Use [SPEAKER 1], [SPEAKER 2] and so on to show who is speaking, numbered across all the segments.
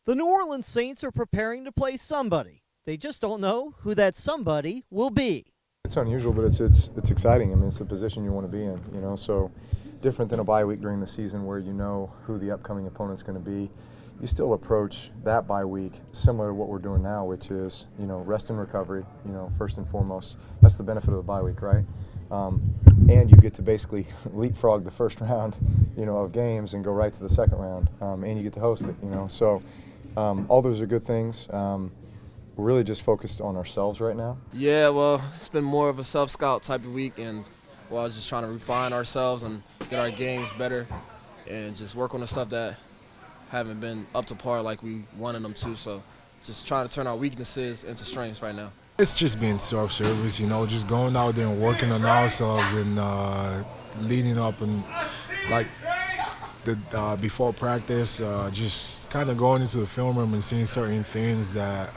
[SPEAKER 1] The New Orleans Saints are preparing to play somebody. They just don't know who that somebody will be.
[SPEAKER 2] It's unusual, but it's exciting. I mean, it's the position you want to be in, you know, so different than a bye week during the season where you know who the upcoming opponent's going to be. You still approach that bye week similar to what we're doing now, which is, you know, rest and recovery, you know, first and foremost. That's the benefit of the bye week, right? And you get to basically leapfrog the first round, you know, of games and go right to the second round, and you get to host it, you know. So all those are good things. We're really just focused on ourselves right now.
[SPEAKER 3] Yeah, well, it's been more of a self-scout type of week, and well, I was just trying to refine ourselves and get our games better and just work on the stuff that haven't been up to par like we wanted them to. So just trying to turn our weaknesses into strengths right now.
[SPEAKER 4] It's just being self-service, you know, just going out there and working on ourselves and leading up and like the before practice, just kind of going into the film room and seeing certain things that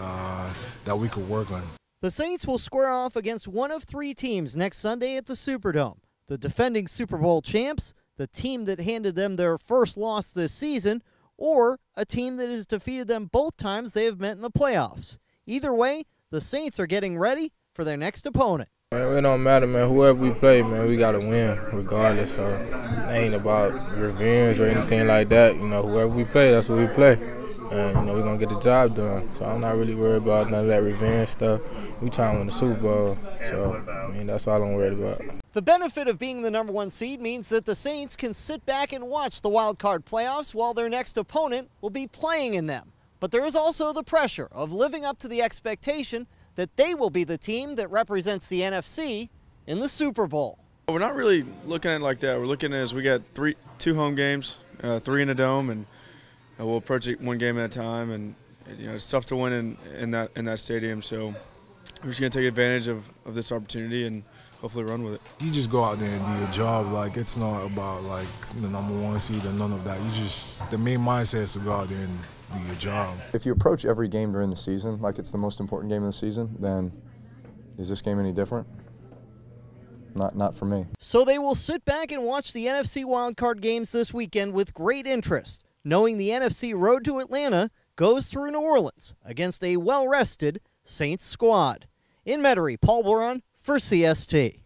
[SPEAKER 4] that we could work on.
[SPEAKER 1] The Saints will square off against one of three teams next Sunday at the Superdome: the defending Super Bowl champs, the team that handed them their first loss this season, or a team that has defeated them both times they have met in the playoffs. Either way, the Saints are getting ready for their next opponent.
[SPEAKER 5] Man, it don't matter, man. Whoever we play, man, we got to win regardless. So it ain't about revenge or anything like that. You know, whoever we play, that's what we play. And, you know, we're going to get the job done. So I'm not really worried about none of that revenge stuff. We trying to win the Super Bowl. So, I mean, that's all I'm worried about.
[SPEAKER 1] The benefit of being the #1 seed means that the Saints can sit back and watch the wild card playoffs while their next opponent will be playing in them. But there is also the pressure of living up to the expectation that they will be the team that represents the NFC in the Super Bowl.
[SPEAKER 6] We're not really looking at it like that. We're looking at it as we got two home games, 3 in a dome, and we'll approach it one game at a time. And you know, it's tough to win in that stadium, so we're just going to take advantage of this opportunity and hopefully run with it.
[SPEAKER 4] You just go out there and do your job. Like, it's not about like the #1 seed or none of that. You just, the main mindset is to go out there and do your job.
[SPEAKER 2] If you approach every game during the season like it's the most important game of the season, then is this game any different? Not for me.
[SPEAKER 1] So they will sit back and watch the NFC wildcard games this weekend with great interest, knowing the NFC road to Atlanta goes through New Orleans against a well-rested Saints squad. In Metairie, Paul Boron for CST.